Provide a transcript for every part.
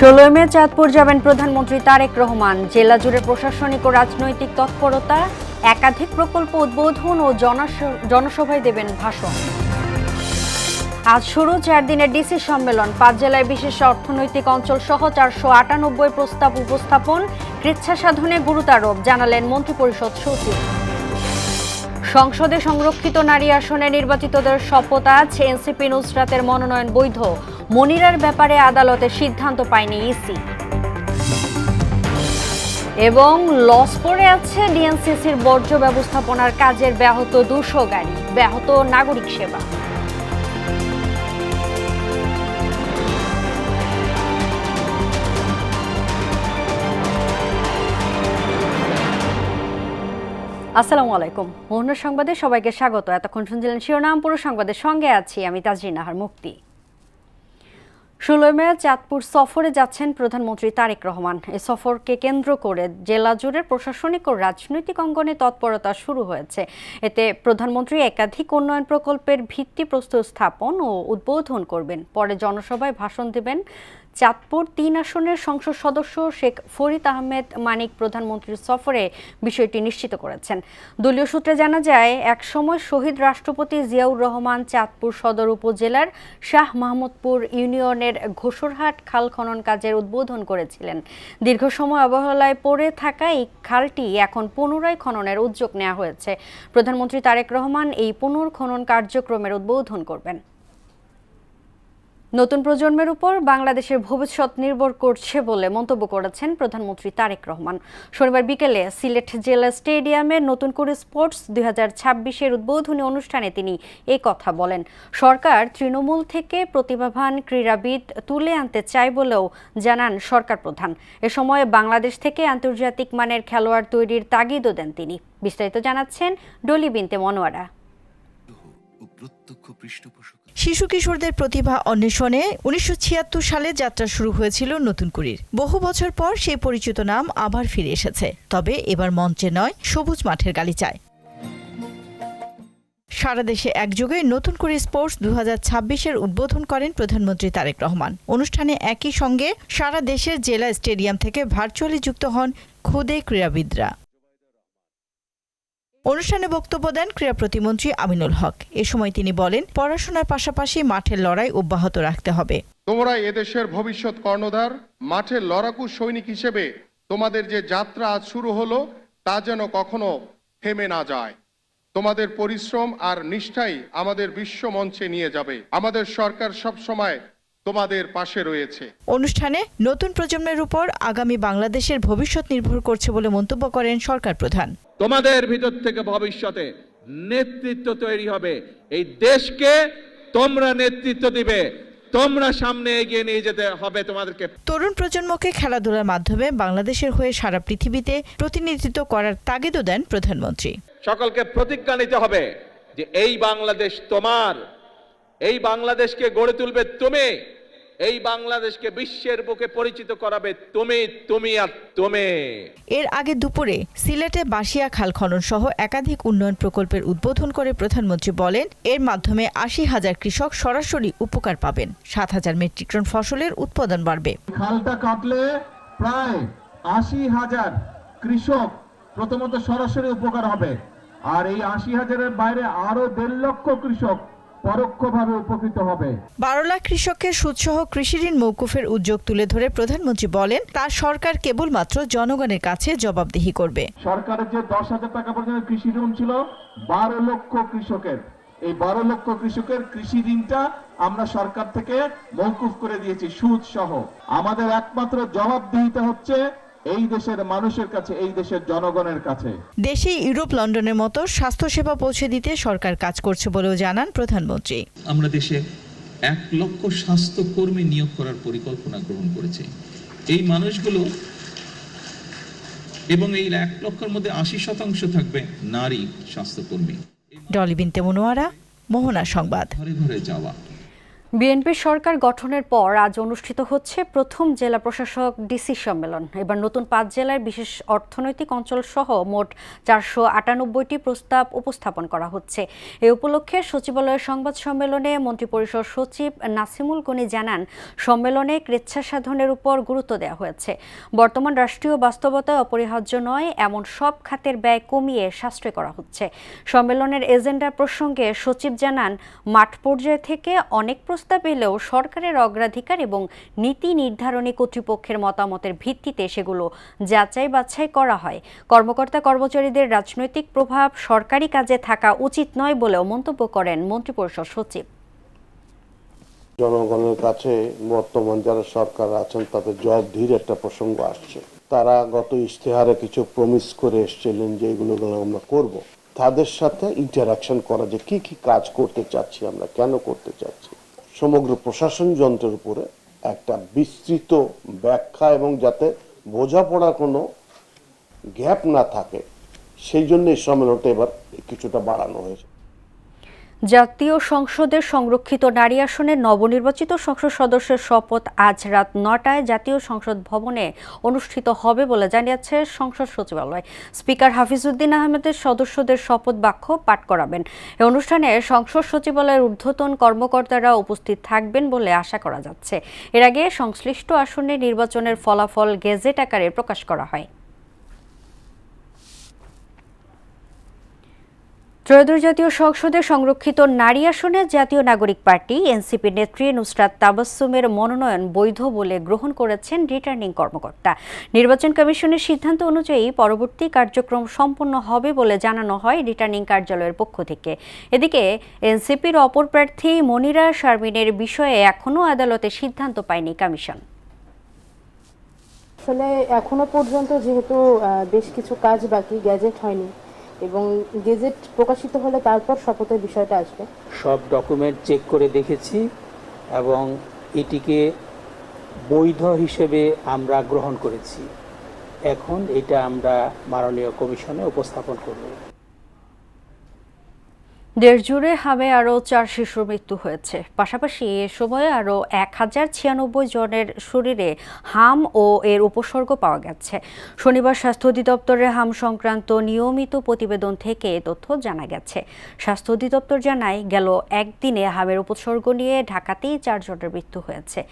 16 মে চাঁদপুর যাবেন প্রধানমন্ত্রী তারেক রহমান। জেলা জুড়ে প্রশাসনিক ও রাজনৈতিক তৎপরতা, একাধিক প্রকল্প উদ্বোধন ও জনসভায় দেবেন ভাষণ। আজ শুরু 4 দিনের ডিসি সম্মেলন। 5 জেলায় বিশেষ অর্থনৈতিক অঞ্চল সহ 498 প্রস্তাব উপস্থাপন। কৃচ্ছা সাধনে গুরুত্বারোপ জানালেন মন্ত্রিপরিষদ সচিব। সংসদে সংরক্ষিত নারী আসনে নির্বাচিতদের শপথ আজ। এনসিপি নুসরাতের মনোনয়ন বৈধ। মনিরার ব্যাপারে আদালতে সিদ্ধান্ত পায়নি ইসি। এবং লস পড়ে আছে ডিএনসিসির বর্জ্য ব্যবস্থাপনার কাজের ব্যাহত 200 গাড়ি, ব্যাহত নাগরিক সেবা। আসসালামু আলাইকুম। মোহনার সংবাদে সবাইকে স্বাগত। এতক্ষণ শুনছিলেন শিরোনাম, পুরো সংবাদের সঙ্গে আছি আমি তাজরিন নাহার মুক্তি। 16 মে চাঁদপুর সফরে যাচ্ছেন প্রধানমন্ত্রী তারেক রহমান। এই সফরকে কেন্দ্র করে জেলা জুড়ে প্রশাসনিক ও রাজনৈতিক অঙ্গনে তৎপরতা শুরু হয়েছে। এতে প্রধানমন্ত্রী একাধিক উন্নয়ন প্রকল্পের ভিত্তিপ্রস্তর স্থাপন ও উদ্বোধন করবেন। পরে জনসভায় ভাষণ দেবেন। চাঁদপুর 3 আসনের সংসদ সদস্য শেখ ফরিদ আহমেদ মানিক প্রধানমন্ত্রীর সফরে বিষয়টি নিশ্চিত করেছেন। দলীয় সূত্রে জানা যায়, একসময় শহীদ রাষ্ট্রপতি জিয়াউর রহমান চাঁদপুর সদর উপজেলার শাহ মাহমুদপুর ইউনিয়নের ঘোষরহাট খাল খনন কাজের উদ্বোধন করেছিলেন। দীর্ঘ সময় অবহেলায় পড়ে থাকা এই খালটি এখন পুনরায় খননের উদ্যোগ নেওয়া হয়েছে। প্রধানমন্ত্রী তারেক রহমান এই পুনর্খনন কার্যক্রমের উদ্বোধন করবেন। নতুন প্রজন্মের উপর বাংলাদেশের ভবিষ্যৎ নির্ভর করছে বলে মন্তব্য করেছেন প্রধানমন্ত্রী তারেক রহমান। শনিবার বিকেলে সিলেট জেলা স্টেডিয়ামে নতুন করে স্পোর্টস 2026-এর উদ্বোধনী অনুষ্ঠানে তিনি এই কথা বলেন। সরকার তৃণমূল থেকে প্রতিভাবান ক্রীড়াবিদ তুলে আনতে চায় বলেও জানান সরকার প্রধান। এ সময় বাংলাদেশ থেকে আন্তর্জাতিক মানের খেলোয়াড় তৈরির তাগিদও দেন তিনি। বিস্তারিত জানাচ্ছেন ডলি বিনতে মনোয়ারা। শিশু কিশোরদের প্রতিভা অন্বেষণে 1976 সালে যাত্রা শুরু হয়েছিল নতুন কুড়ির। বহু বছর পর সেই পরিচিত নাম আবার ফিরে এসেছে, তবে এবার মঞ্চে নয়, সবুজ মাঠের গালিচায়। সারা দেশে একযোগে নতুন করে স্পোর্টস 2026-এর উদ্বোধন করেন প্রধানমন্ত্রী তারেক রহমান। অনুষ্ঠানে একই সঙ্গে সারা দেশের জেলা স্টেডিয়াম থেকে ভার্চুয়ালি যুক্ত হন খুদে ক্রীড়াবিদরা। অনুষ্ঠানে বক্তব্য দেন ক্রীড়া প্রতিমন্ত্রী আমিনুল হক। এ সময় তিনি বলেন, পড়াশোনার পাশাপাশি মাঠের লড়াই অব্যাহত রাখতে হবে। তোমরা এদেশের ভবিষ্যৎ কর্ণধার, মাঠের লড়াকু সৈনিক হিসেবে তোমাদের যে যাত্রা আজ শুরু হলো তা যেন কখনো থেমে না যায়। তোমাদের পরিশ্রম আর নিষ্ঠাই আমাদের বিশ্ব মঞ্চে নিয়ে যাবে। আমাদের সরকার সব সময় তোমাদের পাশে রয়েছে। অনুষ্ঠানে নতুন প্রজন্মের উপর আগামী বাংলাদেশের ভবিষ্যৎ নির্ভর করছে বলে মন্তব্য করেন সরকার প্রধান। তোমাদের ভিতর থেকে ভবিষ্যতে নেতৃত্ব তৈরি হবে। এই দেশকে তোমরা নেতৃত্ব দিবে, তোমরা সামনে এগিয়ে নিয়ে যেতে হবে তোমাদেরকে। তরুণ প্রজন্মকে খেলাধুলার মাধ্যমে বাংলাদেশের হয়ে সারা পৃথিবীতে প্রতিনিধিত্ব করার তাগিদও দেন প্রধানমন্ত্রী। সকলকে প্রতিজ্ঞা নিতে হবে যে এই বাংলাদেশ তোমার, এই বাংলাদেশকে গড়ে তুলবে তুমি, এই বাংলাদেশকে বিশ্বের বুকে পরিচিত করাবে তুমি, তুমি আর তুমি। এর আগে দুপুরে সিলেটে বাসিয়া খাল খনন সহ একাধিক উন্নয়ন প্রকল্পের উদ্বোধন করে প্রধানমন্ত্রী বলেন, এর মাধ্যমে 80,000 কৃষক সরাসরি উপকার পাবেন। 7,000 মেট্রিক টন ফসলের উৎপাদন বাড়বে। খালটা কাটলে প্রায় 80,000 কৃষক প্রথমত সরাসরি উপকার হবে, আর এই 80,000-এর বাইরে আরো 1.5 লক্ষ কৃষক পরোক্ষভাবে উপকৃত হবে। 12 লাখ কৃষকের সুদসহ কৃষি ঋণ মওকুফের উদ্যোগ তুলে ধরে প্রধানমন্ত্রী বলেন, তার সরকার কেবলমাত্র জনগণের কাছে জবাবদিহি করবে। সরকারের যে 10,000 টাকা পর্যন্ত কৃষি ঋণ ছিল 12 লক্ষ কৃষকের, এই 12 লক্ষ কৃষকের কৃষি ঋণটা আমরা সরকার থেকে মওকুফ করে দিয়েছি সুদ সহ। আমাদের একমাত্র জবাবদিহিতা হচ্ছে এই দেশের মানুষের কাছে, এই দেশের জনগণের কাছে। দেশে ইউরোপ লন্ডনের মতো স্বাস্থ্যসেবা পৌঁছে দিতে সরকার কাজ করছে বলেও জানান প্রধানমন্ত্রী। আমরা দেশে 1 লক্ষ স্বাস্থ্যকর্মী নিয়োগ করার পরিকল্পনা গ্রহণ করেছি। এই মানুষগুলো এবং এই 1 লক্ষের মধ্যে 80% থাকবে নারী স্বাস্থ্যকর্মী। ডলি বিনতে মনোয়ারা, মোহনা সংবাদ। ঘরে ঘরে যাওয়া। বিএনপি সরকার গঠনের পর আজ অনুষ্ঠিত হচ্ছে প্রথম জেলা প্রশাসক ডিসি সম্মেলন। এবার নতুন 5 জেলার বিশেষ অর্থনৈতিক অঞ্চল সহ মোট 498টি প্রস্তাব উপস্থাপন করা হচ্ছে। এ উপলক্ষে সচিবালয়ের সংবাদ সম্মেলনে মন্ত্রিপরিষদ সচিব নাসিমুল গনি জানান, সম্মেলনে স্বেচ্ছা সাধনের উপর গুরুত্ব দেওয়া হয়েছে। বর্তমান রাষ্ট্রীয় বাস্তবতায় অপরিহার্য নয় এমন সব খাতের ব্যয় কমিয়ে সাশ্রয় করা হচ্ছে। সম্মেলনের এজেন্ডা প্রসঙ্গে সচিব জানান, মাঠ পর্যায়ে থেকে অনেক প্রস্তাব এলেও সরকারের অগ্রাধিকার এবং নীতি নির্ধারণী কর্তৃপক্ষের মতামতের ভিত্তিতে সেগুলো যাচাই বাছাই করা হয়। কর্মকর্তা কর্মচারীদের রাজনৈতিক প্রভাব সরকারি কাজে থাকা উচিত নয় বলেও মন্তব্য করেন মন্ত্রিপরিষদ সচিব। জনগণের কাছে বর্তমান যারা সরকার আছেন তাদের জবাবদিহির একটা প্রসঙ্গ আসছে। তারা গত ইশতেহারে কিছু প্রমিস করে এসেছিলেন যে এগুলো আমরা করব। তাদের সাথে ইন্টারাকশন করা, যে কি কি কাজ করতে চাচ্ছি আমরা, কেন করতে চাচ্ছি, সমগ্র প্রশাসন যন্ত্রের উপরে একটা বিস্তৃত ব্যাখ্যা এবং যাতে বোঝাপড়ার কোনো গ্যাপ না থাকে সেই জন্য এই সম্মেলনটা এবার কিছুটা বাড়ানো হয়েছে। জাতীয় সংসদের সংরক্ষিত নারী আসনের নবনির্বাচিত সংসদ সদস্যের শপথ আজ রাত 9টায় জাতীয় সংসদ ভবনে অনুষ্ঠিত হবে বলে জানিয়েছে সংসদ সচিবালয়। স্পিকার হাফিজউদ্দিন আহমেদের সদস্যদের শপথ বাক্য পাঠ করাবেন। এই অনুষ্ঠানে সংসদ সচিবালয়ের ঊর্ধ্বতন কর্মকর্তারা উপস্থিত থাকবেন বলে আশা করা যাচ্ছে। এর আগে সংশ্লিষ্ট আসনে নির্বাচনের ফলাফল গেজেট আকারে প্রকাশ করা হয়। ত্রয়োদশ জাতীয় সংসদের সংরক্ষিত নারী আসনে জাতীয় নাগরিক পার্টি এনসিপি নেত্রী নুসরাত তাবাসসুমের মনোনয়ন বৈধ বলে গ্রহণ করেছেন রিটার্নিং কর্মকর্তা। নির্বাচন কমিশনের সিদ্ধান্ত অনুযায়ী পরবর্তী কার্যক্রম সম্পন্ন হবে বলে জানানো হয় রিটার্নিং কার্যালয়ের পক্ষ থেকে। এদিকে এনসিপির অপর প্রার্থী মনিরা শারমিনের বিষয়ে এখনও আদালতে সিদ্ধান্ত পায়নি কমিশন। আসলে এখনো পর্যন্ত যেহেতু বেশ কিছু কাজ বাকি, গ্যাজেট হয়নি এবং গেজেট প্রকাশিত হলে তারপর শপথের বিষয়টা আসবে। সব ডকুমেন্ট চেক করে দেখেছি এবং এটিকে বৈধ হিসেবে আমরা গ্রহণ করেছি। এখন এটা আমরা মাননীয় কমিশনে উপস্থাপন করব। দেশ জুড়ে হামে আরও 4 শিশুর মৃত্যু হয়েছে। পাশাপাশি এ সময়ে আরও 1096 জনের শরীরে হাম ও এর উপসর্গ পাওয়া গেছে। শনিবার স্বাস্থ্য অধিদপ্তরের হাম সংক্রান্ত নিয়মিত প্রতিবেদন থেকে এ তথ্য জানা গেছে। স্বাস্থ্য অধিদপ্তর জানায়, গেল একদিনে হামের উপসর্গ নিয়ে ঢাকাতেই 4 জনের মৃত্যু হয়েছে।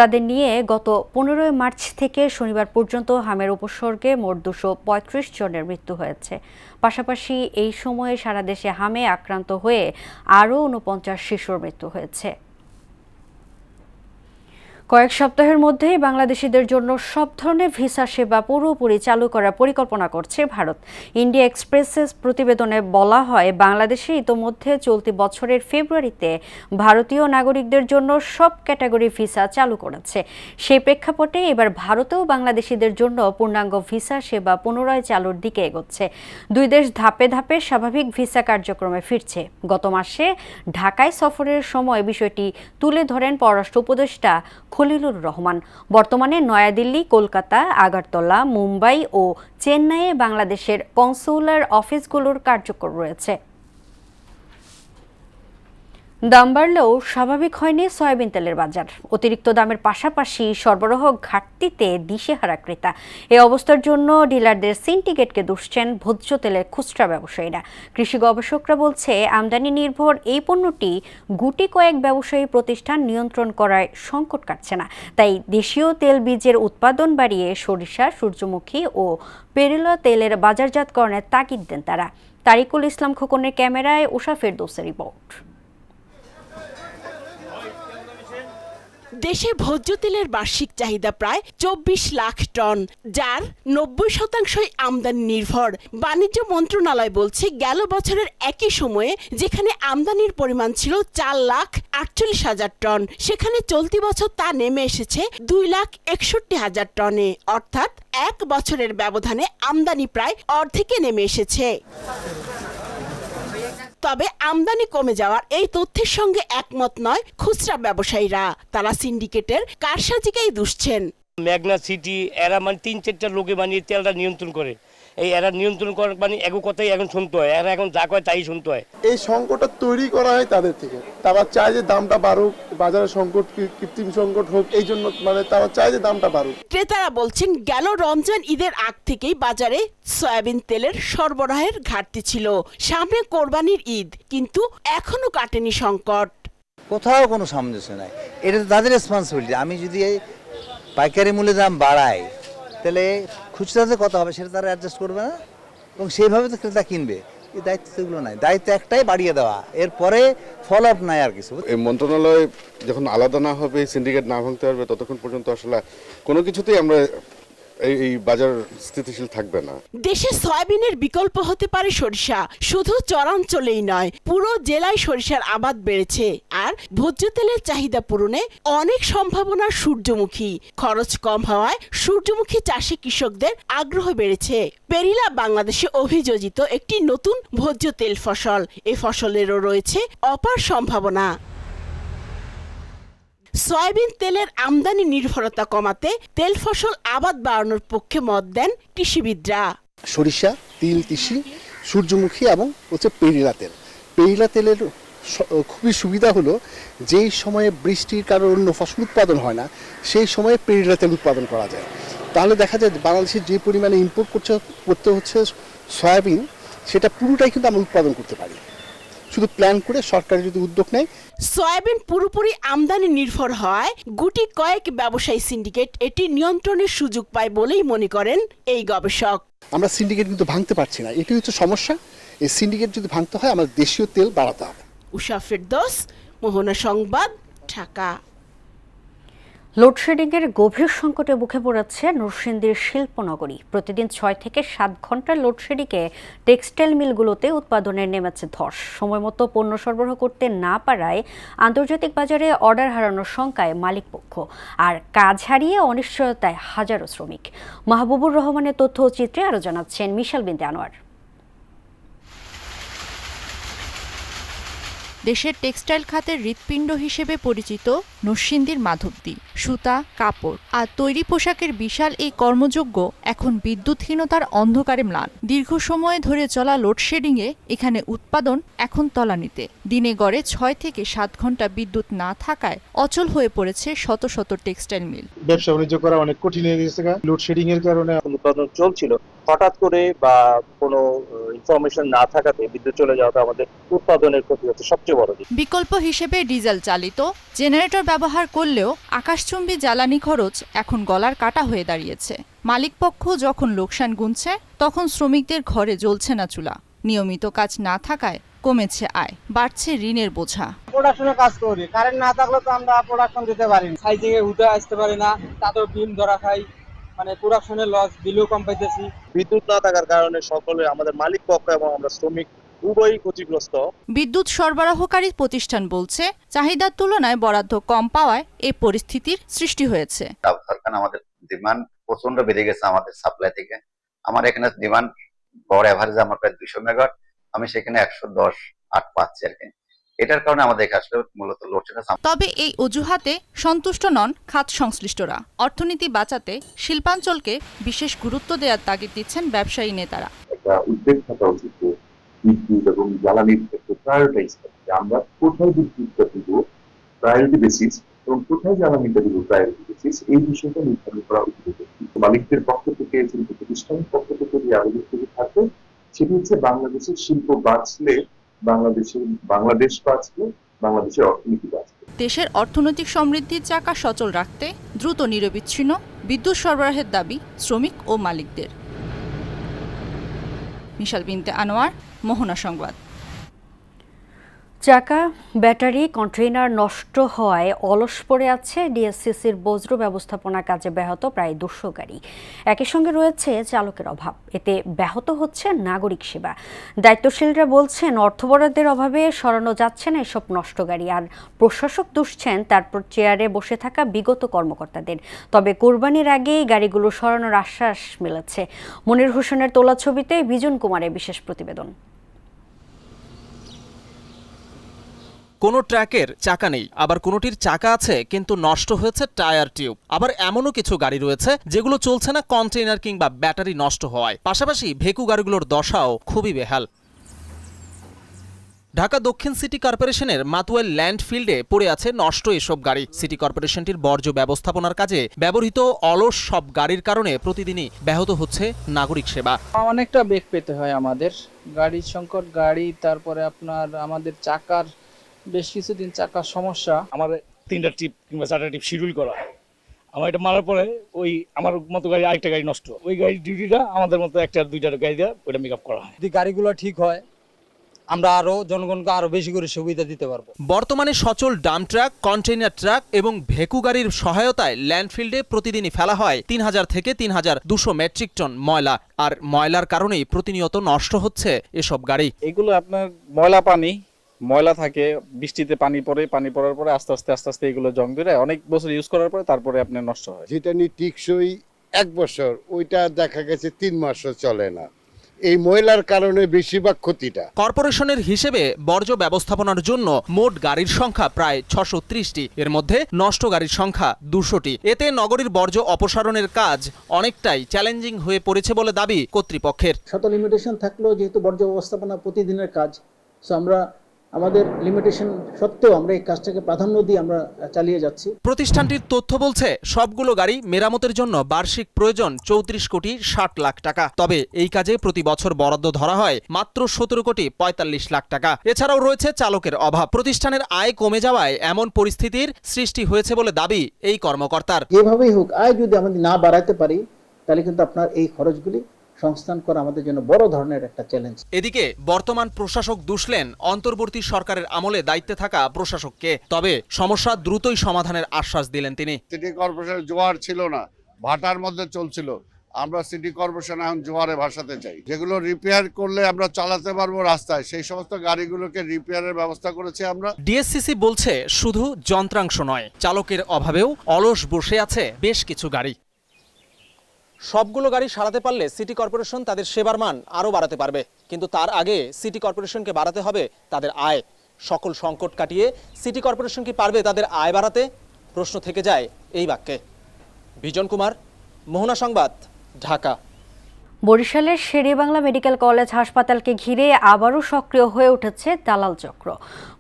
তাদের নিয়ে গত 15 মার্চ থেকে শনিবার পর্যন্ত হামের উপসর্গে মোট 235 জনের মৃত্যু হয়েছে। পাশাপাশি এই সময়ে সারা দেশে হামে আক্রান্ত হয়ে আরও 49 শিশুর মৃত্যু হয়েছে। কয়েক সপ্তাহের মধ্যেই বাংলাদেশিদের জন্য সব ধরনের ভিসা সেবা পুরোপুরি চালু করার পরিকল্পনা করছে ভারত। ইন্ডিয়া এক্সপ্রেসের প্রতিবেদনে বলা হয়, বাংলাদেশে ইতোমধ্যে চলতি বছরের ফেব্রুয়ারিতে ভারতীয় নাগরিকদের জন্য সব ক্যাটাগরি ভিসা চালু করেছে। সেই প্রেক্ষাপটে এবার ভারতেও বাংলাদেশিদের জন্য পূর্ণাঙ্গ ভিসা সেবা পুনরায় চালুর দিকে এগোচ্ছে। দুই দেশ ধাপে ধাপে স্বাভাবিক ভিসা কার্যক্রমে ফিরছে। গত মাসে ঢাকায় সফরের সময় বিষয়টি তুলে ধরেন পররাষ্ট্র উপদেষ্টা খলিলুর রহমান। বর্তমানে নয়াদিল্লি, কলকাতা, আগারতলা, মুম্বাই ও চেন্নাইয়ে বাংলাদেশের কনসুলার অফিসগুলোর কার্যকর রয়েছে। দাম বাড়লেও স্বাভাবিক হয়নি সয়াবিন তেলের বাজার। অতিরিক্ত দামের পাশাপাশি সরবরাহ ঘাটতিতে দিশেহারা ক্রেতা। এই অবস্থার জন্য ডিলারদের সিন্ডিকেটকে দুষছেন ভোজ্য তেলের খুচরা ব্যবসায়ীরা। কৃষি গবেষকরা বলছে, আমদানি নির্ভর এই পণ্যটি গুটি কয়েক ব্যবসায়ী প্রতিষ্ঠান নিয়ন্ত্রণ করায় সংকট কাটছে না। তাই দেশীয় তেল বীজের উৎপাদন বাড়িয়ে সরিষা, সূর্যমুখী ও পেরিলা তেলের বাজারজাতকরণের তাগিদ দেন তারা। তারিকুল ইসলাম খোকনের ক্যামেরায় উষা ফেরদৌসের রিপোর্ট। দেশে ভোজ্য তেলের বার্ষিক চাহিদা প্রায় 24 লাখ টন, যার 90% আমদানি নির্ভর। বাণিজ্য মন্ত্রণালয় বলছে, গেল বছরের একই সময়ে যেখানে আমদানির পরিমাণ ছিল 4,48,000 টন, সেখানে চলতি বছর তা নেমে এসেছে 2,61,000 টনে। অর্থাৎ 1 বছরের ব্যবধানে আমদানি প্রায় অর্ধেকে নেমে এসেছে। তবে আমদানি কমে যাওয়ার এই তথ্যের সঙ্গে একমত নয় খুচরা ব্যবসায়ীরা। তারা সিন্ডিকেটের কারসাজিকেই দুষছেন। মেঘনা সিটি এরা 3-4টা লোকে বানিয়ে তেলটা নিয়ন্ত্রণ করে। এই এরা নিয়ন্ত্রণ করার মানে এগো কথাই এখন শুনতে হয়, এরা এখন যা কয় তাই শুনতে হয়। এই সংকটটা তৈরি করা হয় তাদের থেকে, তারা চায় যে দামটা বাড়ুক, বাজারে সংকট কৃত্রিম সংকট হোক, এই জন্য মানে তারা চায় যে দামটা বাড়ুক। ক্রেতারা বলছেন গেল রমজান ঈদের আগ থেকেই বাজারে সয়াবিন তেলের সরবরাহের ঘাটতি ছিল, সামনে কোরবানির ঈদ, কিন্তু এখনো কাটেনি সংকট। কোথাও কোনো সামঞ্জস্য নাই, এটা তো তাদের রেসপন্সিবিলিটি। আমি যদি পাইকারি মূল্যে দাম বাড়াই তাহলে খুচরাতে কত হবে সেটা তারা অ্যাডজাস্ট করবে না, এবং সেইভাবে তো ক্রেতা কিনবে। এই দায়িত্ব সেগুলো নাই, দায়িত্ব একটাই বাড়িয়ে দেওয়া, এরপরে ফলো আপ নাই আর কিছু। এই মন্ত্রণালয় যখন আলাদা না হবে, সিন্ডিকেট না ভাঙতে পারবে, ততক্ষণ পর্যন্ত আসলে কোনো কিছুতেই আমরা এই বাজার স্থিতিশীল থাকবে না। দেশে সয়াবিনের বিকল্প হতে পারে সরিষা, শুধু চরাঞ্চলেই নয়, পুরো জেলায় সরিষার আবাদ বেড়েছে। আর ভোজ্য তেলের চাহিদা পূরণে অনেক সম্ভাবনা সূর্যমুখী। খরচ কম হওয়ায় সূর্যমুখী চাষে কৃষকদের আগ্রহ বেড়েছে। পেরিলা বাংলাদেশে অভিযোজিত একটি নতুন ভোজ্য তেল ফসল, এ ফসলেরও রয়েছে অপার সম্ভাবনা। সয়াবিন তেলের আমদানি নির্ভরতা কমাতে তেল ফসল আবাদ বাড়ানোর পক্ষে মত দেন কৃষিবিদরা। সরিষা, তিল, তিসি, সূর্যমুখী এবং হচ্ছে পেরিলা তেল। পেরিলা তেলের খুবই সুবিধা হলো যেই সময়ে বৃষ্টির কারণে অন্য ফসল উৎপাদন হয় না, সেই সময়ে পেরিলা তেল উৎপাদন করা যায়। তাহলে দেখা যায় বাংলাদেশের যে পরিমাণে ইম্পোর্ট করতে হচ্ছে সয়াবিন, সেটা পুরোটাই কিন্তু আমরা উৎপাদন করতে পারি, শুধু প্ল্যান করে সরকার যদি উদ্যোগ নেয়। সয়াবিন পুরোপুরি আমদানি নির্ভর হয়, গুটি কয়েক ব্যবসায়ী সিন্ডিকেট এটি নিয়ন্ত্রণের সুযোগ পায় বলেই মনে করেন এই গবেষক। আমরা সিন্ডিকেট কিন্তু ভাঙতে পারছি না, এটি হচ্ছে সমস্যা। এই সিন্ডিকেট যদি ভাঙতে হয়, আমাদের দেশীয় তেল বাড়াতে হবে। উষা ফেরদৌস, মোহনা সংবাদ, ঢাকা। লোডশেডিংয়ের গভীর সংকটে মুখে পড়েছে নরসিংদীর শিল্পনগরী। প্রতিদিন 6 থেকে 7 ঘন্টার লোডশেডিংয়ে টেক্সটাইল মিলগুলোতে উৎপাদনে নেমেছে ধস। সময়মতো পণ্য সরবরাহ করতে না পারায় আন্তর্জাতিক বাজারে অর্ডার হারানোর শঙ্কায় মালিকপক্ষ, আর কাজ হারিয়ে অনিশ্চয়তায় হাজারো শ্রমিক। মাহবুবুর রহমানের তথ্য ও চিত্রে আরও জানাচ্ছেন মিশাল বিনতে আনোয়ার। দেশের টেক্সটাইল খাতের হৃৎপিণ্ড হিসেবে পরিচিত নরসিংদীর মাধবদী সুতা, কাপড় আর তৈরি পোশাকের বিশাল এই কর্মযজ্ঞ এখন বিদ্যুৎহীনতার অন্ধকারে ম্লান। দীর্ঘ সময় ধরে চলা লোডশেডিংয়ে এখানে উৎপাদন এখন তলানিতে। দিনে গড়ে 6 থেকে 7 ঘন্টা বিদ্যুৎ না থাকায় অচল হয়ে পড়েছে শত শত টেক্সটাইল মিল। ব্যবসা বাণিজ্য করা অনেক কঠিন হয়ে গেছে লোডশেডিং এর কারণে। উৎপাদন চলছিল, হঠাৎ করে বা কোনো ইনফরমেশন না থাকাতে বিদ্যুৎ চলে যাওয়াটা আমাদের উৎপাদনের ক্ষতি হচ্ছে সবচেয়ে বড় দিক। বিকল্প হিসেবে ডিজেল চালিত জেনারেটর ব্যবহার করলেও আকাশচুম্বী জ্বালানি খরচ এখন গলার কাটা হয়ে দাঁড়িয়েছে। মালিকপক্ষ যখন লোকসান গুনছে, তখন শ্রমিকদের ঘরে জ্বলছে না চুলা। নিয়মিত কাজ না থাকায় কমেছে আয়, বাড়ছে ঋণের বোঝা। প্রোডাকশনে কাজ করি, কারেন্ট না থাকলে তো আমরা প্রোডাকশন দিতে পারি না, সাইজিং এ উঠে আসতে পারি না, তাতেও বিল ধরা খাই, মানে প্রোডাকশনের লস, বিলও কম পাইতেছি। বিদ্যুৎ না থাকার কারণে সকলে আমাদের মালিক পক্ষ এবং আমরা শ্রমিক উভয়ই ক্ষতিগ্রস্ত। বিদ্যুৎ সরবরাহকারী প্রতিষ্ঠান বলছে, চাহিদার তুলনায় বরাদ্দ কম পাওয়ায় এই পরিস্থিতির সৃষ্টি হয়েছে। আমাদের ডিমান্ড প্রচন্ড বেড়ে গেছে আমাদের সাপ্লাই থেকে। আমার এখানে ডিমান্ড গড় এভারেজ আমার প্রায় 200 মেগাওয়াট, আমি সেখানে 110-8 পাচ্ছি আর কি। এটার কারণে আমাদের আসলে মূলত লোডশেডিং। তবে এই অজুহাতে সন্তুষ্ট নন খাত সংশ্লিষ্টরা। অর্থনীতি বাঁচাতে শিল্পাঞ্চলকে বিশেষ গুরুত্ব দেওয়ার তাগিদ দিচ্ছেন ব্যবসায়ী নেতারা। একটা উদ্যোগ থাকা উচিত বিদ্যুৎ এবং জ্বালানির ক্ষেত্রে প্রায়োরিটাইজ করতে, আমরা কোথায় বিদ্যুৎটা দিব প্রায়োরিটি বেসিস এবং কোথায় জ্বালানিটা দিব প্রায়োরিটি বেসিস, এই বিষয়টা নির্ধারণ করা উচিত। মালিকদের পক্ষ থেকে, শিল্প প্রতিষ্ঠানের পক্ষ থেকে যে আবেদন থেকে থাকে, সেটি হচ্ছে বাংলাদেশের শিল্প বাঁচলে, বাংলাদেশ বাঁচলে, বাংলাদেশের অর্থনীতি বাঁচবে। দেশের অর্থনৈতিক সমৃদ্ধির চাকা সচল রাখতে দ্রুত নিরবিচ্ছিন্ন বিদ্যুৎ সরবরাহের দাবি শ্রমিক ও মালিকদের। মিশাল বিনতে আনোয়ার, মোহনা সংবাদ। চাকা, ব্যাটারি, কন্টেইনার নষ্ট হওয়ায় অলস পড়ে আছে ডিএসসিসির বজ্র ব্যবস্থাপনা কাজে ব্যাহত প্রায় 200 গাড়ি। একই সঙ্গে রয়েছে চালকের অভাব, এতে ব্যাহত হচ্ছে নাগরিক সেবা। দায়িত্বশীলরা বলছেন, অর্থ বরাদ্দের অভাবে সরানো যাচ্ছে না এসব নষ্ট গাড়ি, আর প্রশাসক দুষছেন তারপর চেয়ারে বসে থাকা বিগত কর্মকর্তাদের। তবে কোরবানির আগেই গাড়িগুলো সরানোর আশ্বাস মিলেছে। মনির হোসেনের তোলা ছবিতে বিজন কুমারের বিশেষ প্রতিবেদন। কোনো ট্রাকের চাকা নেই, আবার কোনোটির চাকা আছে কিন্তু নষ্ট হয়েছে টায়ার টিউব। আবার এমনও কিছু গাড়ি রয়েছে যেগুলো চলছে না কন্টেইনার কিংবা ব্যাটারি নষ্ট হওয়ায়। পাশাপাশি ভেকু গাড়িগুলোর দশাও খুবই বেহাল। ঢাকা দক্ষিণ সিটি কর্পোরেশনের মাতুয়াইল ল্যান্ডফিল্ডে পড়ে আছে নষ্ট এসব গাড়ি। সিটি কর্পোরেশনটির বর্জ্য ব্যবস্থাপনার কাজে ব্যবহৃত অলস সব গাড়ির কারণে প্রতিদিনই ব্যাহত হচ্ছে নাগরিক সেবা। অনেকটা বেগ পেতে হয় আমাদের, গাড়ির সংকট, গাড়ি, তারপরে আপনার আমাদের চাকার বেশ কিছুদিন চাকার সমস্যা। আমার 3টা ট্রিপ কিংবা 4টা ট্রিপ শিডিউল করা, আমার এটা মারার পরে ওই আমার মতো গাড়ি আরেকটা গাড়ি নষ্ট, ওই গাড়ির ডিউটিটা আমাদের মতো 1-2টা গাড়ি দিয়ে ওটা মেক আপ করা হয়। যদি গাড়িগুলো ঠিক হয় আমরা আরো জনগণকে আরো বেশি করে সুবিধা দিতে পারবো। বর্তমানে সচল ডাম্প ট্রাক, কন্টেইনার ট্রাক এবং ভেকু গাড়ির সহায়তায় ল্যান্ডফিল্ডে প্রতিদিনই ফেলা হয় 3000 থেকে 3200 মেট্রিক টন ময়লা। আর ময়লার কারণেই প্রতিনিয়ত নষ্ট হচ্ছে এসব গাড়ি। এগুলো আপনার ময়লা থাকে, বৃষ্টিতে পানি পড়ার পরে আস্তে আস্তে এগুলো জং ধরে অনেক বছর ইউজ করার পরে তারপরে আপনার নষ্ট হয়। যেটা নিয়ে টিকসই 1 বছর, ওইটা দেখা গেছে 3 মাসও চলে না। এই ময়লার কারণে বেশিরভাগ ক্ষতিটা। কর্পোরেশনের হিসেবে বর্জ্য ব্যবস্থাপনার জন্য মোট গাড়ির সংখ্যা প্রায় 630টি, এর মধ্যে নষ্ট গাড়ির সংখ্যা 200টি। এতে নগরীর বর্জ্য অপসারণের কাজ অনেকটাই চ্যালেঞ্জিং হয়ে পড়েছে বলে দাবি কর্তৃপক্ষের। শত লিমিটেশন থাকলেও যেহেতু বর্জ্য ব্যবস্থাপনা প্রতিদিনের কাজ, সো আমরা আমাদের লিমিটেশন সত্ত্বেও আমরা এই কাজটাকে প্রাধান্য দিয়ে আমরা চালিয়ে যাচ্ছি। প্রতিষ্ঠানটির তথ্য বলছে সবগুলো গাড়ি মেরামতের জন্য বার্ষিক প্রয়োজন 34 কোটি 60 লাখ টাকা। তবে এই কাজে প্রতি বছর বরাদ্দ ধরা হয় মাত্র 17 কোটি 45 লাখ টাকা। এছাড়াও রয়েছে চালকের অভাব। প্রতিষ্ঠানের আয় কমে যাওয়ায় এমন পরিস্থিতির সৃষ্টি হয়েছে বলে দাবি এই কর্মকর্তার। যেভাবেই হোক আয় যদি আমাদের না বাড়াতে পারি তাহলে কিন্তু আপনার এই খরচগুলি সংস্থান করা আমাদের জন্য বড় ধরনের একটা চ্যালেঞ্জ। এদিকে বর্তমান প্রশাসক দুষলেন অন্তর্বর্তী সরকারের আমলে দায়িত্বে থাকা প্রশাসককে। তবে সমস্যা দ্রুতই সমাধানের আশ্বাস দিলেন তিনি। সিটি কর্পোরেশনের জোয়ার ছিল না, ভাটার মধ্যে চলছিল। আমরা সিটি কর্পোরেশন এখন জোয়ারে ভাসাতে চাই। যেগুলো রিপেয়ার করলে আমরা চালাতে পারবো রাস্তায়, সেই সমস্ত গাড়িগুলোকে রিপেয়ারের ব্যবস্থা করেছি আমরা। ডিএসসিসি বলছে শুধু যন্ত্রাংশ নয়, চালকের অভাবেও অলস বসে আছে বেশ কিছু গাড়ি। সবগুলো গাড়ি সারাতে পারলে সিটি কর্পোরেশন তাদের সেবার মান আরও বাড়াতে পারবে, কিন্তু তার আগে সিটি কর্পোরেশনকে বাড়াতে হবে তাদের আয়। সকল সংকট কাটিয়ে সিটি কর্পোরেশন কি পারবে তাদের আয় বাড়াতে? প্রশ্ন থেকে যায় এই বাক্যে। বিজন কুমার, মোহনা সংবাদ, ঢাকা। বরিশালের শেরেবাংলা মেডিকেল কলেজ হাসপাতালকে ঘিরে আবারও সক্রিয় হয়ে উঠেছে দালাল চক্র।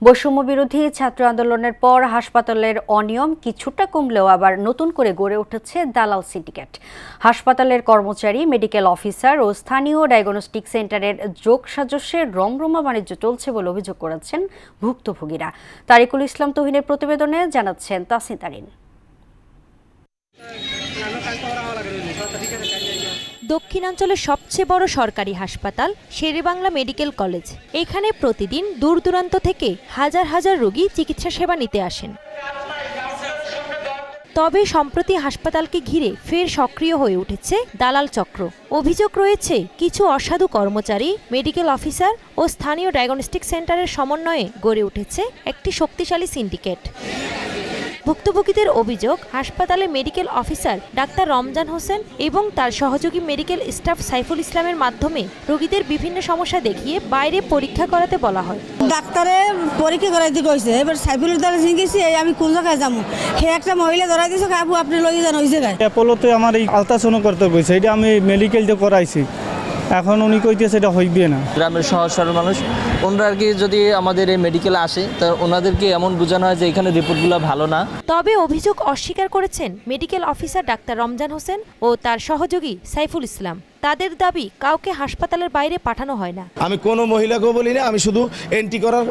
বৈষম্য বিরোধী ছাত্র আন্দোলনের পর হাসপাতালের অনিয়ম কিছুটা কমলেও আবার নতুন করে গড়ে উঠেছে দালাল সিন্ডিকেট। হাসপাতালের কর্মচারী, মেডিকেল অফিসার ও স্থানীয় ডায়াগনস্টিক সেন্টারের যোগসাজশে রমরমা বাণিজ্য চলছে বলে অভিযোগ করেছেন ভুক্তভোগীরা। তারিকুল ইসলাম তুহিনের প্রতিবেদনে জানাচ্ছেন তাসনিম তারিন। দক্ষিণাঞ্চলের সবচেয়ে বড় সরকারি হাসপাতাল শেরেবাংলা মেডিকেল কলেজ। এখানে প্রতিদিন দূর দূরান্ত থেকে হাজার হাজার রোগী চিকিৎসা সেবা নিতে আসেন। তবে সম্প্রতি হাসপাতালকে ঘিরে ফের সক্রিয় হয়ে উঠেছে দালাল চক্র। অভিযোগ রয়েছে কিছু অসাধু কর্মচারী, মেডিকেল অফিসার ও স্থানীয় ডায়াগনস্টিক সেন্টারের সমন্বয়ে গড়ে উঠেছে একটি শক্তিশালী সিন্ডিকেট। ভুক্তভোগীদের অভিযোগ, হাসপাতালের medical officer doctor Ramzan Hossain এবং তার সহযোগী মেডিকেল স্টাফ সাইফুল ইসলামের মাধ্যমে রোগীদের বিভিন্ন সমস্যা দেখিয়ে বাইরে পরীক্ষা করাতে বলা হয়। ডাক্তারে পরীক্ষা করাইতে কইছে, এবার সাইফুলের দ্বারা জিজ্ঞেসি আমি কোন জায়গায় যাবো, সে একটা মহিলা ধরাই দিয়েছে, আপু আপনি লই যান ওই জায়গায়। অ্যাপোলোতে আমার এই আলট্রাসাউন্ড করতে কইছে, এটা আমি মেডিকেলতে করাইছি, এখন উনি কইতেছে এটা হইবে না। গ্রামের সহজ সরল মানুষ ওনারা আর কি যদি আমাদের এই মেডিকেলে আসে তা ওনাদেরকে এমন বোঝানো হয় যে এখানে রিপোর্টগুলো ভালো না। তবে অভিযোগ অস্বীকার করেছেন medical officer doctor Ramzan Hossain ও তার সহযোগী সাইফুল ইসলাম। তাদের দাবি কাউকে হাসপাতালের বাইরে পাঠানো হয় না। আমি কোনো মহিলাকেও বলি না, আমি শুধু এন্ট্রি করার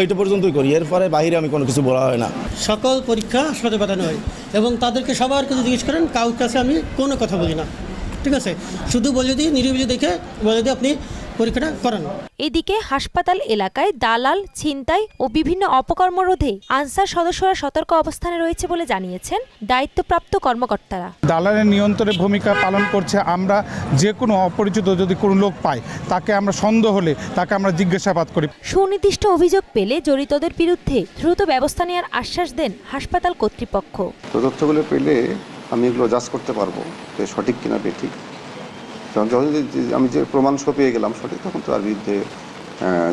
ওইটা পর্যন্তই করি, এরপরে বাইরে আমি কোনো কিছু বলা হয় না। সকল পরীক্ষা হাসপাতালে পাঠানো হয় এবং তাদেরকে সবার কাছে জিজ্ঞেস করেন, কাউর কাছে আমি কোনো কথা বলি না, ঠিক আছে, শুধু বলে দিই নিরিবিলি দেখে বলে দিই আপনি পরীক্ষাটা করান। এদিকে হাসপাতাল এলাকায় দালাল, ছিনতাই ও বিভিন্ন অপকর্ম রোধে আনসার সদস্যরা সতর্ক অবস্থানে রয়েছে বলে জানিয়েছেন দায়িত্বপ্রাপ্ত কর্মকর্তারা। দালালের নিয়ন্ত্রণে ভূমিকা পালন করছে। আমরা যে কোনো অপরিচিত যদি কোনো লোক পাই, তাকে আমরা সন্দেহ হলে তাকে আমরা জিজ্ঞাসাবাদ করি। সুনির্দিষ্ট অভিযোগ পেলে জড়িতদের বিরুদ্ধে দ্রুত ব্যবস্থা নেওয়ার আশ্বাস দেন হাসপাতাল কর্তৃপক্ষ। তথ্যগুলো পেলে আমি এগুলো জাজ করতে পারবো সঠিক কিনা বেঠিক। যখন আমি যে প্রমাণ পেয়ে গেলাম সঠিক, তখন তার বিরুদ্ধে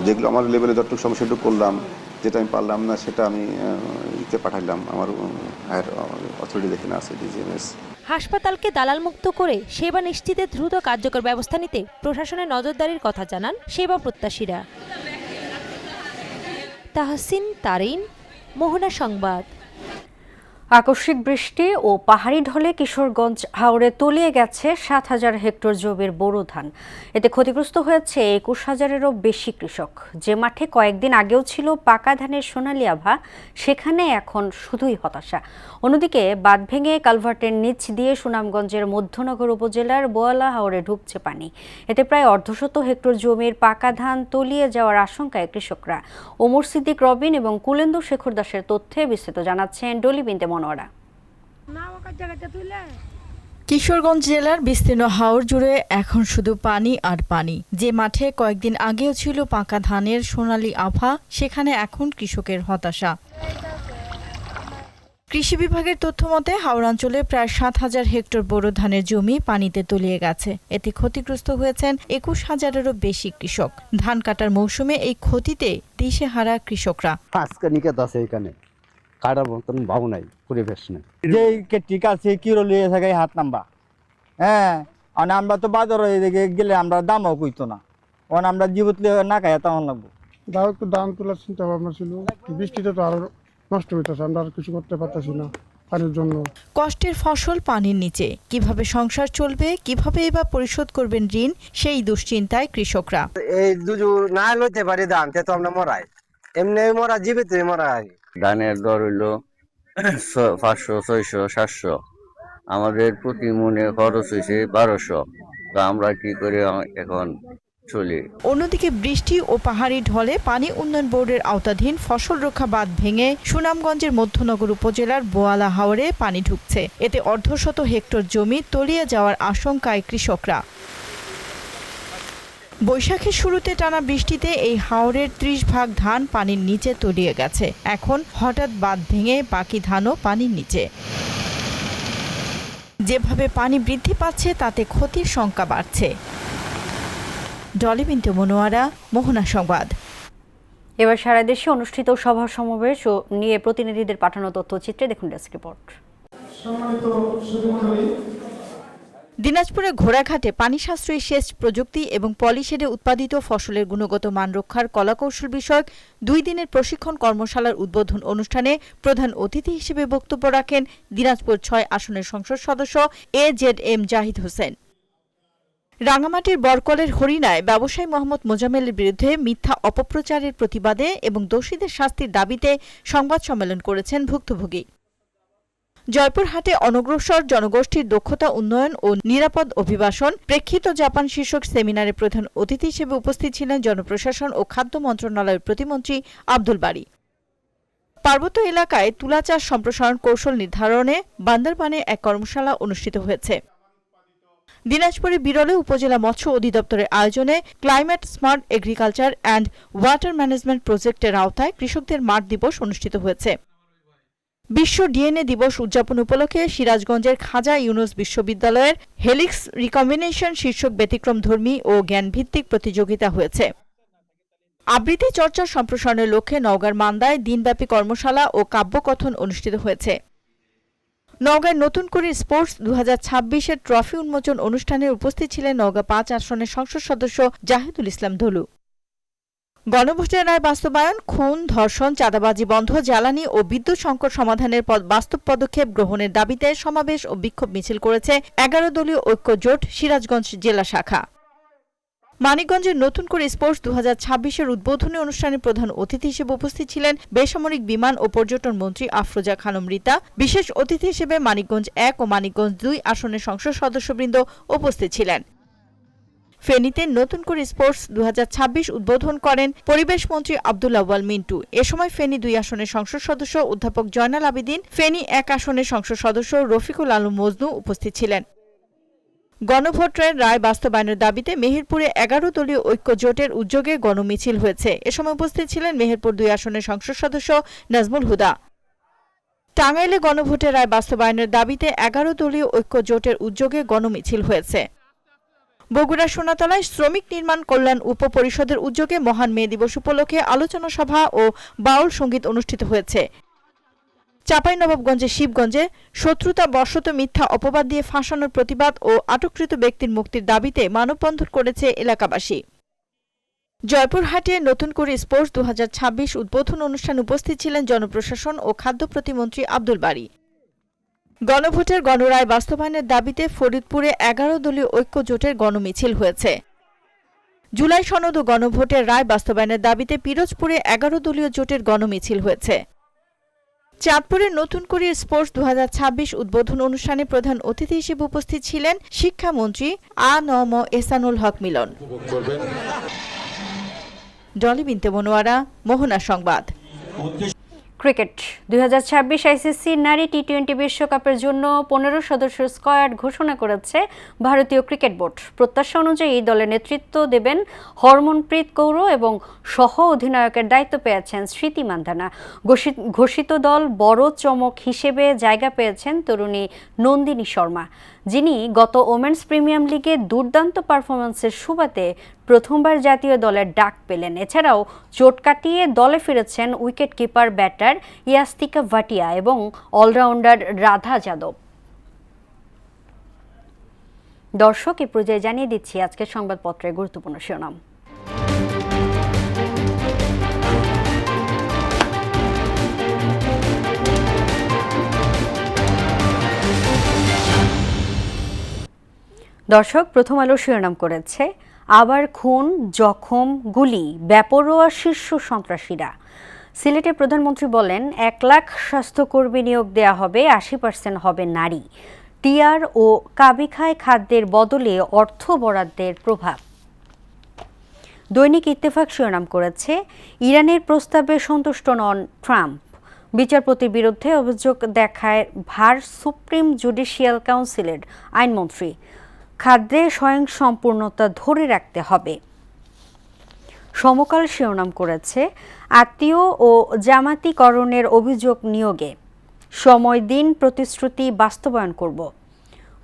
যেগুলো আমার লেভেলে যতটুকু সমস্যা সেটুকু করলাম, যেটা আমি পারলাম না সেটা আমি ইতে পাঠাইলাম, আমার হায়ার অথরিটি যেখানে আছে ডিজিএমএস। হাসপাতালকে দালাল মুক্ত করে সেবা নিশ্চিতে দ্রুত কার্যকর ব্যবস্থা নিতে প্রশাসনের নজরদারির কথা জানান সেবা প্রত্যাশীরা। তাহসিন তারিন, মোহনা সংবাদ। আকস্মিক বৃষ্টি ও পাহাড়ি ঢলে কিশোরগঞ্জ হাওরে তলিয়ে গেছে ৭,০০০ হেক্টর জমির বোরো ধান। এতে ক্ষতিগ্রস্ত হয়েছে ২১,০০০-এরও বেশি কৃষক। যে মাঠে কয়েকদিন আগেও ছিল পাকা ধানের সোনালি আভা, সেখানে এখন শুধুই হতাশা। অন্যদিকে বাঁধ ভেঙে কালভার্টের নিচ দিয়ে সুনামগঞ্জের মধ্যনগর উপজেলার বোয়ালা হাওরে ঢুকছে পানি। এতে প্রায় অর্ধশত হেক্টর জমির পাকা ধান তলিয়ে যাওয়ার আশঙ্কায় কৃষকরা। ওমর সিদ্দিক রবিন এবং কুলেন্দু শেখর দাসের তথ্যে বিস্তারিত জানাচ্ছেন ডলি বিনতে মনোয়ারা। কিশোরগঞ্জ জেলার বিস্তীর্ণ হাওর জুড়ে এখন শুধু পানি আর পানি। যে মাঠে কয়েকদিন আগেও ছিল পাকা ধানের সোনালি আভা, সেখানে এখন কৃষকের হতাশা। কৃষি বিভাগের তথ্য মতে হাওড়াঞ্চলে প্রায় ৭,০০০ হেক্টর বোরো ধানের জমি পানিতে তলিয়ে গেছে। এতে ক্ষতিগ্রস্ত হয়েছেন ২১,০০০-এরও বেশি কৃষক। ধান কাটার মৌসুমে এই ক্ষতিতে দিশেহারা কৃষকরা। আজকে নিকেত আছে এখানে কাটার মতন ভাব নাই, পরিবেশ নেই। যে ঠিক আছে কিরো লিয়ে থাকে হাত নাম্বা, হ্যাঁ আমরা তো বাজারে গেলে আমরা দামও কইতো না, আমরা জীবত না খাই তেমন লাগবো। তাও একটু দাম তোলার চিন্তা ভাবনা ছিল, বৃষ্টিতে তো আরো নষ্ট হইতেছে, আমরা আর কিছু করতে পারতেছি না পানির জন্য। কষ্টের ফসল পানির নিচে, কিভাবে সংসার চলবে, কিভাবে এবার পরিশোধ করবেন ঋণ, সেই দুশ্চিন্তায় কৃষকরা। এই দুজু না লইতে পারি ধান তে তো আমরা মরাই, এমনি মরা জীবিত মরা। ধানের দর হইল ৫০০, ৬০০, ৭০০। আমাদের প্রতি মনে খরচ হয়েছে ১২০০। তো আমরা কি করে এখন চলি। অন্যদিকে বৃষ্টি ও পাহাড়ি ঢলে পানি উন্নয়ন বোর্ডের আওতাধীন ফসল রক্ষা বাঁধ ভেঙে সুনামগঞ্জের মধ্যনগর উপজেলার বোয়ালা হাওরে পানি ঢুকছে। এতে অর্ধশত হেক্টর জমি তলিয়ে যাওয়ার আশঙ্কায় কৃষকরা। বৈশাখের শুরুতে টানা বৃষ্টিতে এই হাওরের ৩০ ভাগ ধান পানির নিচে তলিয়ে গেছে। এখন হঠাৎ বাঁধ ভেঙে বাকি ধানও পানির নিচে। যেভাবে পানি বৃদ্ধি পাচ্ছে তাতে ক্ষতির শঙ্কা বাড়ছে। ডলি বিনতে মনোয়ারা, মোহনা সংবাদ। এবার সারা দেশে অনুষ্ঠিত সভা সমাবেশ নিয়ে প্রতিনিধিদের পাঠানো তথ্যচিত্রে দেখুন ডেস্ক রিপোর্ট। দিনাজপুরে ঘোড়াঘাটে পানি সাশ্রয়ী সেচ প্রযুক্তি এবং পলিশেডে উৎপাদিত ফসলের গুণগত মান রক্ষার কলাকৌশল বিষয়ক ২ দিনের প্রশিক্ষণ কর্মশালার উদ্বোধন অনুষ্ঠানে প্রধান অতিথি হিসেবে বক্তব্য রাখেন দিনাজপুর ৬ আসনের সংসদ সদস্য AZM জাহিদ হোসেন। রাঙামাটির বরকলের হরিণায় ব্যবসায়ী মোহাম্মদ মোজাম্মেলের বিরুদ্ধে মিথ্যা অপপ্রচারের প্রতিবাদে এবং দোষীদের শাস্তির দাবিতে সংবাদ সম্মেলন করেছেন ভুক্তভোগী। জয়পুরহাটে অনগ্রসর জনগোষ্ঠীর দক্ষতা উন্নয়ন ও নিরাপদ অভিবাসন প্রেক্ষিত জাপান শীর্ষক সেমিনারে প্রধান অতিথি হিসেবে উপস্থিত ছিলেন জনপ্রশাসন ও খাদ্য মন্ত্রণালয়ের প্রতিমন্ত্রী আব্দুল বারী। পার্বত্য এলাকায় তুলা চাষ সম্প্রসারণ কৌশল নির্ধারণে বান্দরবানে এক কর্মশালা অনুষ্ঠিত হয়েছে। দিনাজপুরে বিরলে উপজেলা মৎস্য অধিদপ্তরের আয়োজনে climate smart agriculture and water management প্রজেক্টের আওতায় কৃষকদের মাঠ দিবস অনুষ্ঠিত হয়েছে। বিশ্ব ডিএনএ দিবস উদযাপন উপলক্ষে সিরাজগঞ্জের খাজা ইউনুস বিশ্ববিদ্যালয়ের হেলিক্স রিকম্বিনেশন শীর্ষক ব্যতিক্রমধর্মী ও জ্ঞানভিত্তিক প্রতিযোগিতা হয়েছে। আবৃত্তি চর্চা সম্প্রসারণের লক্ষ্যে নওগাঁর মান্দায় দিনব্যাপী কর্মশালা ও কাব্যকথন অনুষ্ঠিত হয়েছে। নওগাঁয় নতুন করে স্পোর্টস ২০২৬-এর ট্রফি উন্মোচন অনুষ্ঠানে উপস্থিত ছিলেন নওগাঁ ৫ আসনের সংসদ সদস্য জাহিদুল ইসলাম ধলু। গণভোটের রায় বাস্তবায়ন, খুন, ধর্ষণ, চাঁদাবাজি বন্ধ, জ্বালানি ও বিদ্যুৎ সংকট সমাধানের বাস্তব পদক্ষেপ গ্রহণের দাবিতে সমাবেশ ও বিক্ষোভ মিছিল করেছে ১১ দলীয় ঐক্য জোট সিরাজগঞ্জ জেলা শাখা। মানিকগঞ্জের নতুন করে স্পোর্টস ২০২৬-এর উদ্বোধনী অনুষ্ঠানে প্রধান অতিথি হিসেবে উপস্থিত ছিলেন বেসামরিক বিমান ও পর্যটন মন্ত্রী আফরোজা খানম রিতা। বিশেষ অতিথি হিসেবে মানিকগঞ্জ ১ ও মানিকগঞ্জ ২ আসনের সংসদ সদস্যবৃন্দ উপস্থিত ছিলেন। ফেনীতে নতুন করে স্পোর্টস ২০২৬ উদ্বোধন করেন পরিবেশ মন্ত্রী আব্দুল আউয়াল মিন্টু। এ সময় ফেনী ২ আসনের সংসদ সদস্য অধ্যাপক জয়নাল আবেদিন, ফেনী ১ আসনের সংসদ সদস্য রফিকুল আলম মজনু উপস্থিত ছিলেন। গণভোটের রায় বাস্তবায়নের দাবিতে মেহেরপুরে ১১ দলীয় ঐক্য জোটের উদ্যোগে গণমিছিল হয়েছে। এ সময় উপস্থিত ছিলেন মেহেরপুর ২ আসনের সংসদ সদস্য নাজমুল হুদা। টাঙ্গাইলে গণভোটের রায় বাস্তবায়নের দাবিতে ১১ দলীয় ঐক্য জোটের উদ্যোগে গণমিছিল হয়েছে। বগুড়া সোনাতলায় শ্রমিক নির্মাণ কল্যাণ উপপরিষদের উদ্যোগে মহান মে দিবস উপলক্ষে আলোচনা সভা ও বাউল সঙ্গীত অনুষ্ঠিত হয়েছে। চাঁপাইনবাবগঞ্জের শিবগঞ্জে শত্রুতা বশত মিথ্যা অপবাদ দিয়ে ফাঁসানোর প্রতিবাদ ও আটককৃত ব্যক্তির মুক্তির দাবিতে মানববন্ধন করেছে এলাকাবাসী। জয়পুরহাটে নতুন করে স্পোর্টস 2026 উদ্বোধন অনুষ্ঠানে উপস্থিত ছিলেন জনপ্রশাসন ও খাদ্য প্রতিমন্ত্রী আব্দুল বারী। গণভোটের গণরায় বাস্তবায়নের দাবিতে ফরিদপুরে 11 দলীয় ঐক্য জোটের গণমিছিল হয়েছে। জুলাই সনদ ও গণভোটের রায় বাস্তবায়নের দাবিতে পিরোজপুরে 11 দলীয় জোটের গণমিছিল হয়েছে। চাঁদপুরে নতুন করে স্পোর্টস 2026 উদ্বোধন অনুষ্ঠানে প্রধান অতিথি হিসেবে উপস্থিত ছিলেন শিক্ষামন্ত্রী আ.ন.ম এহসানুল হক মিলন। ডলি বিনতে মনোয়ারা, মোহনা সংবাদ। ক্রিকেট 2026 আইসিসি নারী টি-20 বিশ্বকাপের জন্য 15 সদস্যের স্কোয়াড ঘোষণা করেছে ভারতীয় ক্রিকেট বোর্ড। প্রত্যাশা অনুযায়ী এই দলের নেতৃত্ব দেবেন হরমনপ্রীত কৌর এবং সহ অধিনায়কের দায়িত্ব পেয়েছেন স্মৃতি মান্ধানা। ঘোষিত দল বড় চমক হিসেবে জায়গা পেয়েছেন তরুণী নন্দিনী শর্মা, যিনি গত ওমেন্স প্রিমিয়ার লিগে দুর্দান্ত পারফরম্যান্সের সুবাদে প্রথমবার জাতীয় দলের ডাক পেলেন। এছাড়াও চোট কাটিয়ে দলে ফিরেছেন উইকেট কিপার ব্যাটার ইয়াস্তিকা ভাটিয়া এবং অলরাউন্ডার রাধা যাদব। দর্শক, এ পর্যায়ে জানিয়ে দিচ্ছি আজকের সংবাদপত্রের গুরুত্বপূর্ণ শিরোনাম। দর্শক, প্রথম আলো শিরোনাম করেছে আবার খুন, জখম, গুলি, বেপরোয়া শীর্ষ সন্ত্রাসীরা। সিলেটে প্রধানমন্ত্রী বলেন 1 লাখ স্বাস্থ্যকর্মী নিয়োগ দেয়া হবে, 80% হবে নারী। টিআর ও কাবিখায় খাদ্যের বদলে অর্থ বরাদ্দের প্রভাব। দৈনিক ইত্তেফাক শিরোনাম করেছে ইরানের প্রস্তাবে সন্তুষ্ট নন ট্রাম্প। বিচারপতির বিরুদ্ধে অভিযোগ দেখায় ভার সুপ্রিম জুডিশিয়াল কাউন্সিলের আইনমন্ত্রী। খাদ্যে স্বয়ংসম্পূর্ণতা ধরে রাখতে হবে। সমকাল শিরোনাম করেছে আত্মীয় ও জামাতিকরণের অভিযোগ নিয়োগে সময় দিন, প্রতিশ্রুতি বাস্তবায়ন করব।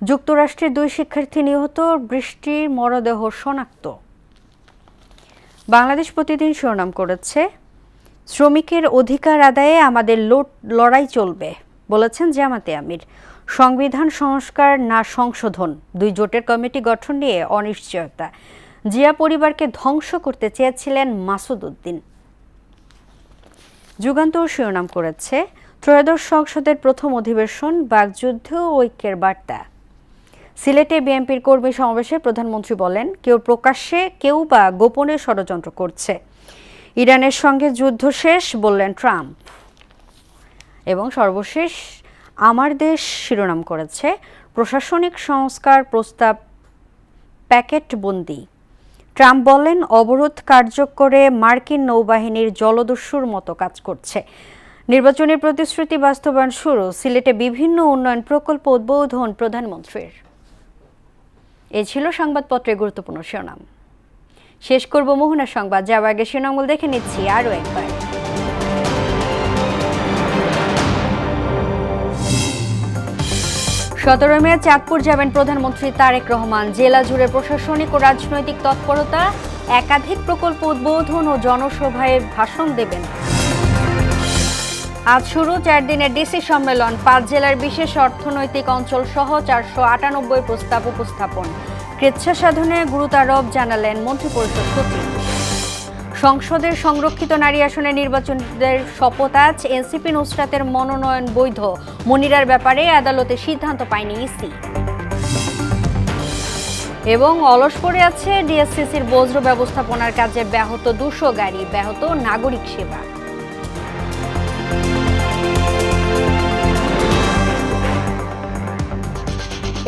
যুক্তরাষ্ট্রের 2 শিক্ষার্থী নিহত, বৃষ্টির মরদেহ শনাক্ত। বাংলাদেশ প্রতিদিন শিরোনাম করেছে শ্রমিকের অধিকার আদায়ে আমাদের লড়াই চলবে, বলেছেন জামাতে আমির। সংবিধান সংস্কার না সংশোধন, 2 জোটের কমিটি গঠন নিয়ে অনিশ্চয়তা। জিয়া পরিবারকে ধ্বংস করতে চেয়েছিলেন মাসুদ উদ্দিন। যুগান্তর শিরোনাম করেছে ত্রয়োদশ সংসদের প্রথম অধিবেশন, বাকযুদ্ধ ও ঐক্যের বার্তা। সিলেটে বিএনপির কর্মী সমাবেশে প্রধানমন্ত্রী বলেন কেউ প্রকাশ্যে, কেউ বা গোপনে ষড়যন্ত্র করছে। ইরানের সঙ্গে যুদ্ধ শেষ, বললেন ট্রাম্প। এবং সর্বশেষ আমার দেশ শিরোনাম করেছে প্রশাসনিক সংস্কার প্রস্তাব প্যাকেটবন্দি। ট্রাম্প বলেন অবরোধ কার্যকরে মার্কিন নৌবাহিনীর জলদস্যুর মতো কাজ করছে। নির্বাচনী প্রতিশ্রুতি বাস্তবায়ন শুরু, সিলেটে বিভিন্ন উন্নয়ন প্রকল্প উদ্বোধন প্রধানমন্ত্রীর। এ ছিল সংবাদপত্রের গুরুত্বপূর্ণ শিরোনাম। শেষ করব মোহনা সংবাদ, যাওয়ার আগে শিরোনামগুলো দেখে নিচ্ছি আরও একবার। 17 মে চাঁদপুর যাবেন প্রধানমন্ত্রী তারেক রহমান। জেলা জুড়ে প্রশাসনিক ও রাজনৈতিক তৎপরতা, একাধিক প্রকল্প উদ্বোধন ও জনসভায় ভাষণ দেবেন। আজ শুরু 4 দিনের ডিসি সম্মেলন, 5 জেলার বিশেষ অর্থনৈতিক অঞ্চল সহ 498 প্রস্তাব উপস্থাপন। কৃচ্ছা সাধনে গুরুত্বারোপ জানালেন মন্ত্রিপরিষদ সচিব। সংসদের সংরক্ষিত নারী আসনে নির্বাচনের শপথ আজ। এনসিপি নুসরাতের মনোনয়ন বৈধ, মনিরার ব্যাপারে আদালতে সিদ্ধান্ত পায়নি ইসি। এবং অলস পড়ে আছে ডিএসসিসির বজ্র ব্যবস্থাপনার কাজে ব্যাহত 200 গাড়ি, ব্যাহত নাগরিক সেবা।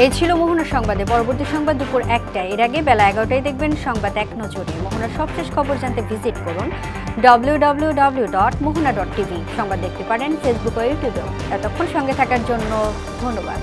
এই ছিল মোহনা সংবাদে। পরবর্তী সংবাদ দুপুর 1টায়। এর আগে বেলা 11টায় দেখবেন সংবাদ এক নজরে। মোহনার সবশেষ খবর জানতে ভিজিট করুন www.mohana.tv। সংবাদ দেখতে পারেন ফেসবুক ও ইউটিউবেও। এতক্ষণ সঙ্গে থাকার জন্য ধন্যবাদ।